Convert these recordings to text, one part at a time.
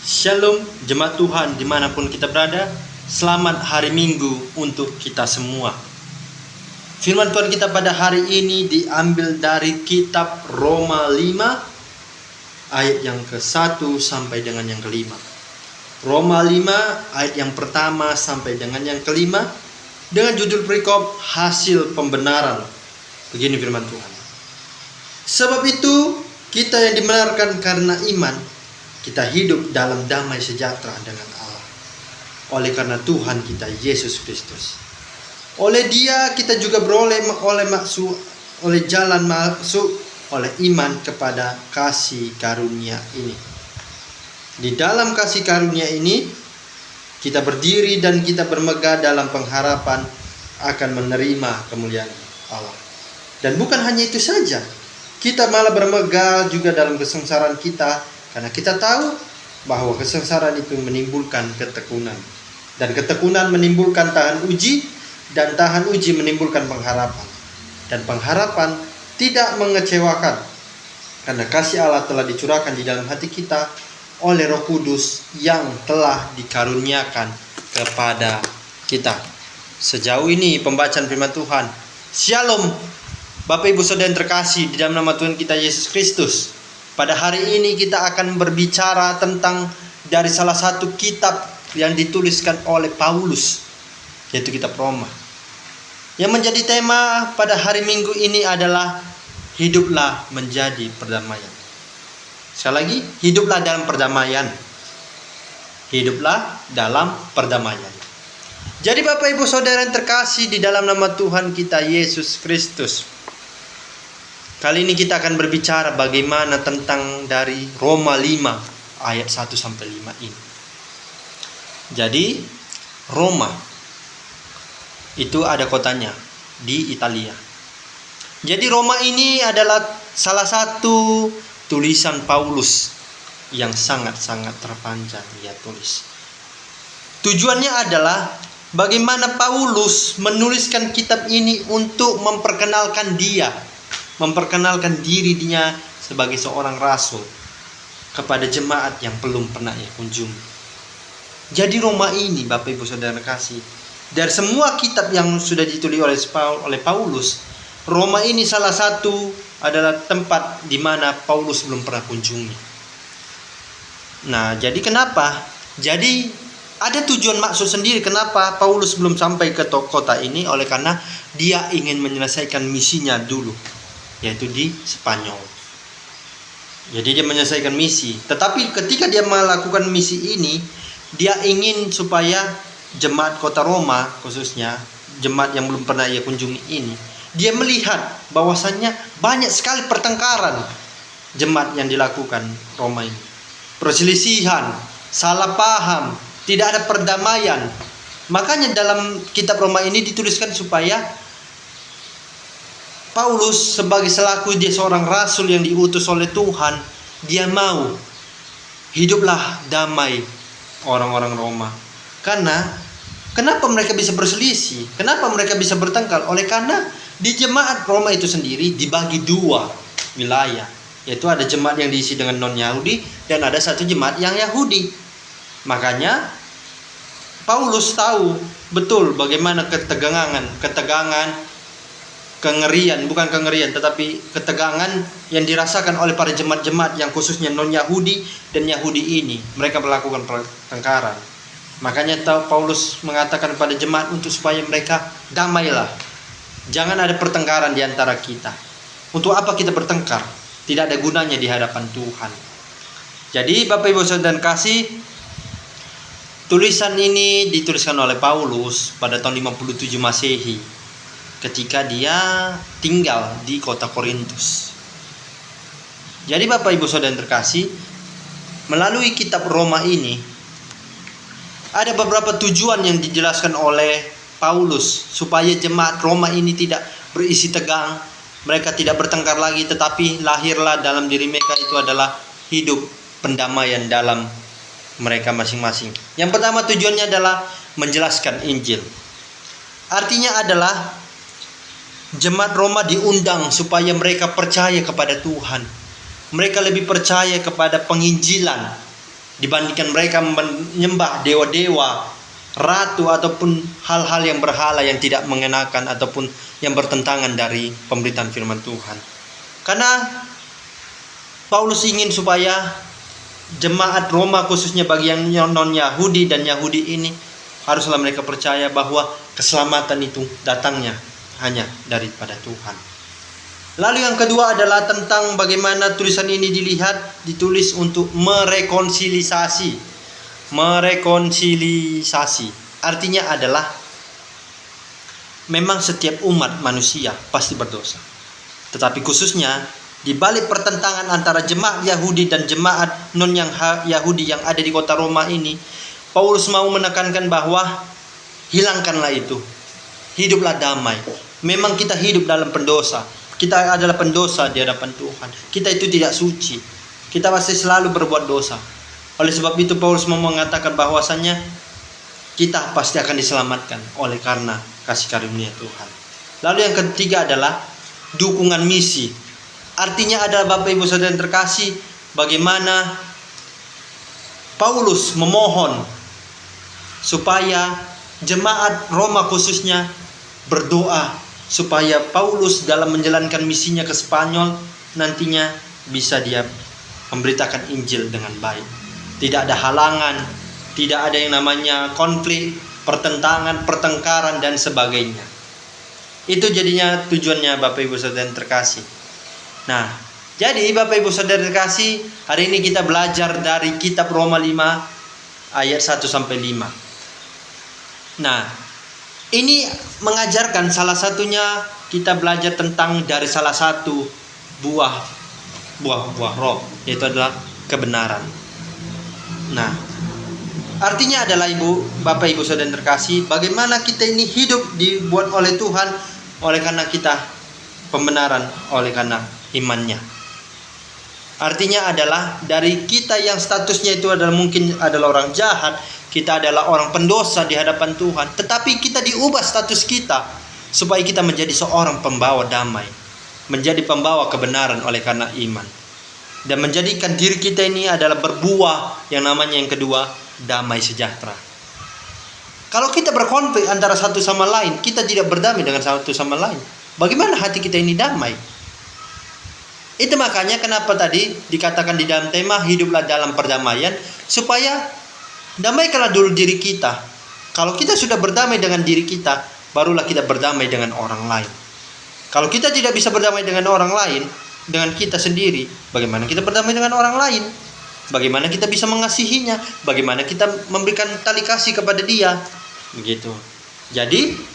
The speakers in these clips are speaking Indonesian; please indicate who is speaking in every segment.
Speaker 1: Shalom jemaat Tuhan dimanapun kita berada. Selamat hari Minggu untuk kita semua. Firman Tuhan kita pada hari ini diambil dari kitab Roma 5 ayat yang ke-1 sampai dengan yang ke-5. Roma 5 ayat yang pertama sampai dengan yang ke-5 dengan judul perikop hasil pembenaran. Begini firman Tuhan. Sebab itu kita yang dibenarkan karena iman, kita hidup dalam damai sejahtera dengan Allah oleh karena Tuhan kita Yesus Kristus. Oleh Dia kita juga beroleh oleh jalan masuk oleh iman kepada kasih karunia ini. Di dalam kasih karunia ini kita berdiri dan kita bermegah dalam pengharapan akan menerima kemuliaan Allah. Dan bukan hanya itu saja, kita malah bermegah juga dalam kesengsaraan kita, karena kita tahu bahwa kesengsaraan itu menimbulkan ketekunan. Dan ketekunan menimbulkan tahan uji. Dan tahan uji menimbulkan pengharapan. Dan pengharapan tidak mengecewakan. Karena kasih Allah telah dicurahkan di dalam hati kita oleh Roh Kudus yang telah dikaruniakan kepada kita. Sejauh ini pembacaan firman Tuhan. Shalom Bapak Ibu Saudara yang terkasih di dalam nama Tuhan kita Yesus Kristus. Pada hari ini kita akan berbicara tentang dari salah satu kitab yang dituliskan oleh Paulus, yaitu kitab Roma. Yang menjadi tema pada hari Minggu ini adalah hiduplah menjadi perdamaian. Sekali lagi, hiduplah dalam perdamaian. Hiduplah dalam perdamaian. Jadi Bapak Ibu Saudara yang terkasih di dalam nama Tuhan kita Yesus Kristus. Kali ini kita akan berbicara bagaimana tentang dari Roma 5 ayat 1 sampai 5 ini. Jadi Roma itu ada kotanya di Italia. Jadi Roma ini adalah salah satu tulisan Paulus yang sangat-sangat terpanjang dia tulis. Tujuannya adalah bagaimana Paulus menuliskan kitab ini untuk memperkenalkan memperkenalkan dirinya sebagai seorang rasul kepada jemaat yang belum pernah ia kunjungi. Jadi Roma ini Bapak Ibu Saudara kasih, dari semua kitab yang sudah ditulis oleh Paulus, Roma ini salah satu adalah tempat di mana Paulus belum pernah kunjungi. Nah, jadi kenapa? Jadi ada tujuan maksud sendiri kenapa Paulus belum sampai ke kota ini, oleh karena dia ingin menyelesaikan misinya dulu, yaitu di Spanyol. Jadi dia menyelesaikan misi. Tetapi ketika dia melakukan misi ini, dia ingin supaya jemaat kota Roma, khususnya jemaat yang belum pernah ia kunjungi ini, dia melihat bahwasannya banyak sekali pertengkaran jemaat yang dilakukan Roma ini. Perselisihan, salah paham, tidak ada perdamaian. Makanya dalam kitab Roma ini dituliskan supaya Paulus sebagai selaku dia seorang rasul yang diutus oleh Tuhan, dia mau hiduplah damai orang-orang Roma. Karena kenapa mereka bisa berselisih? Kenapa mereka bisa bertengkar? Oleh karena di jemaat Roma itu sendiri dibagi dua wilayah, yaitu ada jemaat yang diisi dengan non-Yahudi dan ada satu jemaat yang Yahudi. Makanya Paulus tahu betul bagaimana bukan kengerian, tetapi ketegangan yang dirasakan oleh para jemaat-jemaat yang khususnya non-Yahudi dan Yahudi ini. Mereka melakukan pertengkaran. Makanya Paulus mengatakan pada jemaat untuk supaya mereka damailah. Jangan ada pertengkaran di antara kita. Untuk apa kita bertengkar? Tidak ada gunanya di hadapan Tuhan. Jadi Bapak Ibu Saudara kasih, tulisan ini dituliskan oleh Paulus pada tahun 57 Masehi. Ketika dia tinggal di kota Korintus. Jadi Bapak Ibu Saudara yang terkasih, melalui kitab Roma ini ada beberapa tujuan yang dijelaskan oleh Paulus supaya jemaat Roma ini tidak berisi tegang, mereka tidak bertengkar lagi, tetapi lahirlah dalam diri mereka itu adalah hidup pendamaian dalam mereka masing-masing. Yang pertama tujuannya adalah menjelaskan Injil. Artinya adalah jemaat Roma diundang supaya mereka percaya kepada Tuhan. Mereka lebih percaya kepada penginjilan. dibandingkan mereka menyembah dewa-dewa, ratu, ataupun hal-hal yang berhala yang tidak mengenakan ataupun yang bertentangan dari pemberitaan firman Tuhan. Karena Paulus ingin supaya jemaat Roma, khususnya bagi yang non-Yahudi dan Yahudi ini, haruslah mereka percaya bahwa keselamatan itu datangnya hanya daripada Tuhan. Lalu yang kedua adalah tentang bagaimana tulisan ini ditulis untuk merekonsiliasi. Artinya adalah memang setiap umat manusia pasti berdosa. Tetapi khususnya di balik pertentangan antara jemaat Yahudi dan jemaat non yang Yahudi yang ada di kota Roma ini, Paulus mau menekankan bahwa hilangkanlah itu. Hiduplah damai. Memang kita hidup dalam pendosa. Kita adalah pendosa di hadapan Tuhan. Kita itu tidak suci. Kita pasti selalu berbuat dosa. Oleh sebab itu Paulus mau mengatakan bahwasannya kita pasti akan diselamatkan oleh karena kasih karunia Tuhan. Lalu yang ketiga adalah dukungan misi. Artinya adalah Bapak Ibu Saudara yang terkasih, bagaimana Paulus memohon supaya jemaat Roma khususnya berdoa supaya Paulus dalam menjalankan misinya ke Spanyol nantinya bisa dia memberitakan Injil dengan baik. Tidak ada halangan, tidak ada yang namanya konflik, pertentangan, pertengkaran dan sebagainya. Itu jadinya tujuannya Bapak Ibu Saudara yang terkasih. Nah, jadi Bapak Ibu Saudara terkasih, hari ini kita belajar dari kitab Roma 5 ayat 1 sampai 5. Nah, ini mengajarkan salah satunya kita belajar tentang dari salah satu buah roh, yaitu adalah kebenaran. Nah, artinya adalah Bapak Ibu Saudara yang terkasih, bagaimana kita ini hidup dibuat oleh Tuhan oleh karena kita pembenaran oleh karena imannya. Artinya adalah dari kita yang statusnya itu adalah mungkin adalah orang jahat, kita adalah orang pendosa di hadapan Tuhan, tetapi kita diubah status kita supaya kita menjadi seorang pembawa damai, menjadi pembawa kebenaran oleh karena iman, dan menjadikan diri kita ini adalah berbuah yang namanya yang kedua, damai sejahtera. Kalau kita berkonflik antara satu sama lain, kita tidak berdamai dengan satu sama lain, bagaimana hati kita ini damai? Itu makanya kenapa tadi dikatakan di dalam tema hiduplah dalam perdamaian, supaya damaikanlah dulu diri kita. Kalau kita sudah berdamai dengan diri kita, barulah kita berdamai dengan orang lain. Kalau kita tidak bisa berdamai dengan orang lain, dengan kita sendiri, bagaimana kita berdamai dengan orang lain? Bagaimana kita bisa mengasihinya? Bagaimana kita memberikan tali kasih kepada dia? Begitu. Jadi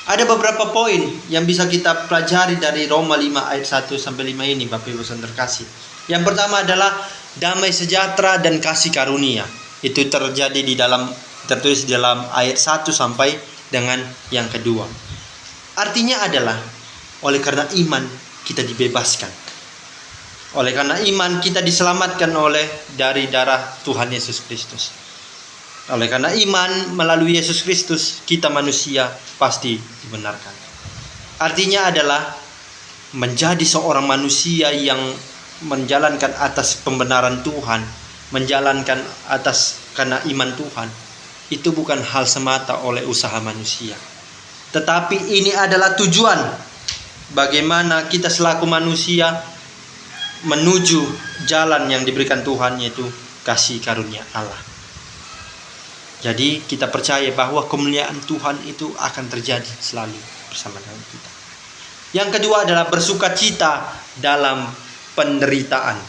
Speaker 1: ada beberapa poin yang bisa kita pelajari dari Roma 5 ayat 1 sampai 5 ini, Bapak Ibu Saudara terkasih. Yang pertama adalah damai sejahtera dan kasih karunia. Itu tertulis di dalam ayat 1 sampai dengan yang kedua. Artinya adalah oleh karena iman kita dibebaskan. Oleh karena iman kita diselamatkan dari darah Tuhan Yesus Kristus. Oleh karena iman melalui Yesus Kristus, kita manusia pasti dibenarkan. Artinya adalah menjadi seorang manusia yang menjalankan atas pembenaran Tuhan, menjalankan atas karena iman Tuhan, itu bukan hal semata oleh usaha manusia, tetapi ini adalah tujuan bagaimana kita selaku manusia menuju jalan yang diberikan Tuhan, yaitu kasih karunia Allah. Jadi kita percaya bahwa kemuliaan Tuhan itu akan terjadi selalu bersama dengan kita. Yang kedua adalah bersukacita dalam penderitaan.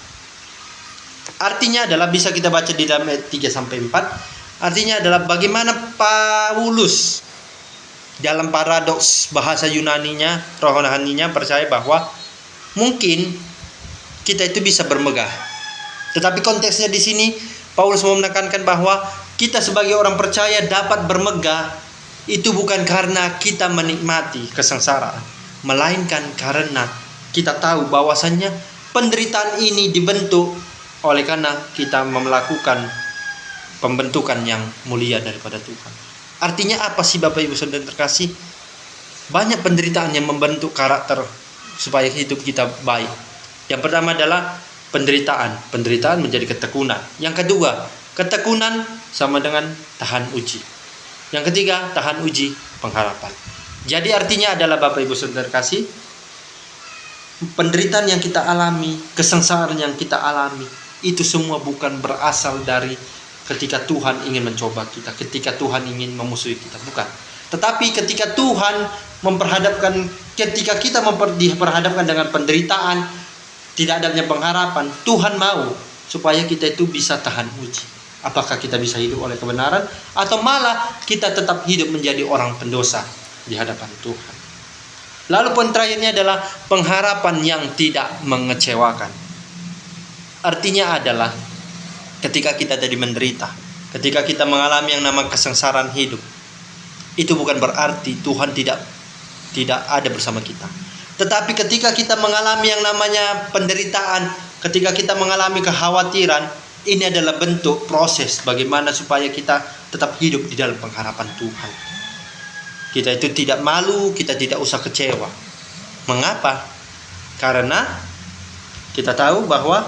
Speaker 1: Artinya adalah bisa kita baca di dalam ayat 3 sampai 4. Artinya adalah bagaimana Paulus dalam paradoks bahasa Yunaninya, rohaninya percaya bahwa mungkin kita itu bisa bermegah. Tetapi konteksnya di sini Paulus mau menekankan bahwa kita sebagai orang percaya dapat bermegah itu bukan karena kita menikmati kesengsaraan, melainkan karena kita tahu bahwasannya penderitaan ini dibentuk oleh karena kita melakukan pembentukan yang mulia daripada Tuhan. Artinya apa sih Bapak Ibu Saudara terkasih? Banyak penderitaan yang membentuk karakter supaya hidup kita baik. Yang pertama adalah penderitaan menjadi ketekunan. Yang kedua, ketekunan sama dengan tahan uji. Yang ketiga, tahan uji, pengharapan. Jadi artinya adalah Bapak Ibu Saudara kasih, penderitaan yang kita alami, kesengsaraan yang kita alami, itu semua bukan berasal dari ketika Tuhan ingin mencoba kita, ketika Tuhan ingin memusuhi kita, bukan. Tetapi ketika Tuhan ketika kita diperhadapkan dengan penderitaan, tidak adanya pengharapan, Tuhan mau supaya kita itu bisa tahan uji. Apakah kita bisa hidup oleh kebenaran, atau malah kita tetap hidup menjadi orang pendosa di hadapan Tuhan. Lalu poin terakhirnya adalah pengharapan yang tidak mengecewakan. Artinya adalah ketika kita tadi menderita, ketika kita mengalami yang nama kesengsaraan hidup, itu bukan berarti Tuhan tidak ada bersama kita. Tetapi ketika kita mengalami yang namanya penderitaan, ketika kita mengalami kekhawatiran, ini adalah bentuk proses bagaimana supaya kita tetap hidup di dalam pengharapan Tuhan. Kita itu tidak malu, kita tidak usah kecewa. Mengapa? Karena kita tahu bahwa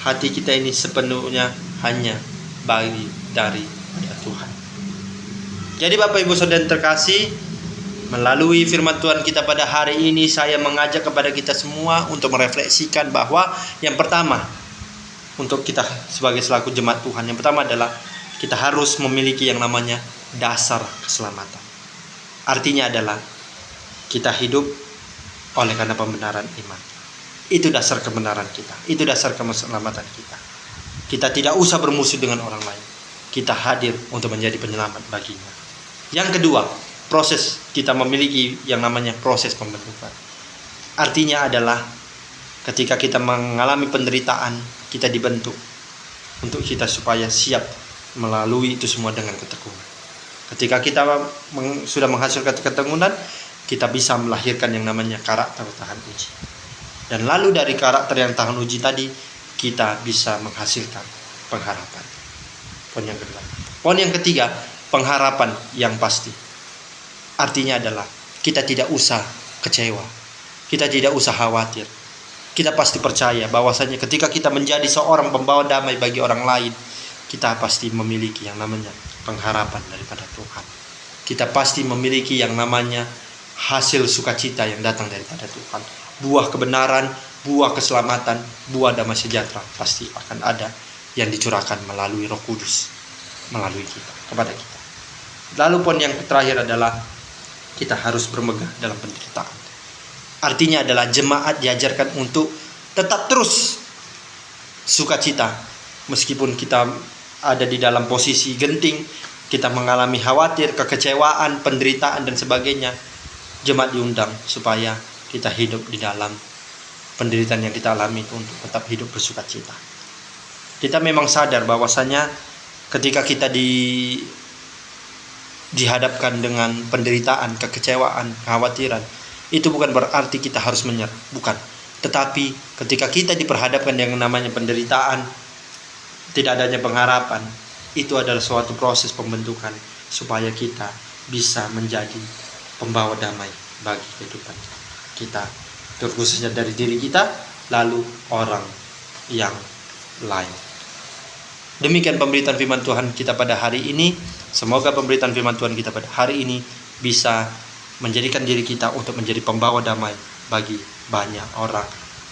Speaker 1: hati kita ini sepenuhnya hanya dari Tuhan. Jadi Bapak Ibu Saudara terkasih, melalui firman Tuhan kita pada hari ini, saya mengajak kepada kita semua untuk merefleksikan bahwa yang pertama, untuk kita sebagai selaku jemaat Tuhan, yang pertama adalah kita harus memiliki yang namanya dasar keselamatan. Artinya adalah kita hidup oleh karena pembenaran iman. Itu dasar kebenaran kita, itu dasar keselamatan kita. Kita tidak usah bermusuh dengan orang lain. Kita hadir untuk menjadi penyelamat baginya. Yang kedua, proses kita memiliki yang namanya proses pembentukan. Artinya adalah ketika kita mengalami penderitaan, kita dibentuk untuk kita supaya siap melalui itu semua dengan ketekunan. Ketika kita sudah menghasilkan ketekunan, kita bisa melahirkan yang namanya karakter tahan uji. Dan lalu dari karakter yang tahan uji tadi, kita bisa menghasilkan pengharapan. Poin yang kedua. Poin yang ketiga, pengharapan yang pasti. Artinya adalah kita tidak usah kecewa, kita tidak usah khawatir. Kita pasti percaya bahwasanya ketika kita menjadi seorang pembawa damai bagi orang lain, kita pasti memiliki yang namanya pengharapan daripada Tuhan. Kita pasti memiliki yang namanya hasil sukacita yang datang daripada Tuhan. Buah kebenaran, buah keselamatan, buah damai sejahtera pasti akan ada yang dicurahkan melalui Roh Kudus, melalui kita, kepada kita. Lalu poin yang terakhir adalah kita harus bermegah dalam penderitaan. Artinya adalah jemaat diajarkan untuk tetap terus sukacita. Meskipun kita ada di dalam posisi genting, kita mengalami khawatir, kekecewaan, penderitaan dan sebagainya, jemaat diundang supaya kita hidup di dalam penderitaan yang kita alami itu untuk tetap hidup bersukacita. Kita memang sadar bahwasanya ketika kita dihadapkan dengan penderitaan, kekecewaan, kekhawatiran, itu bukan berarti kita harus menyerah, bukan. Tetapi ketika kita diperhadapkan dengan namanya penderitaan, tidak adanya pengharapan, itu adalah suatu proses pembentukan supaya kita bisa menjadi pembawa damai bagi kehidupan kita, terkhususnya dari diri kita, lalu orang yang lain. Demikian pemberitaan firman Tuhan kita pada hari ini. Semoga pemberitaan firman Tuhan kita pada hari ini bisa menjadikan diri kita untuk menjadi pembawa damai bagi banyak orang,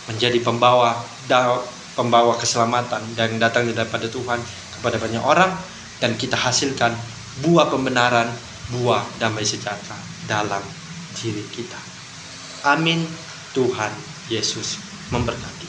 Speaker 1: menjadi pembawa keselamatan dan datang daripada Tuhan kepada banyak orang, dan kita hasilkan buah pembenaran, buah damai sejahtera dalam diri kita. Amin. Tuhan Yesus memberkati.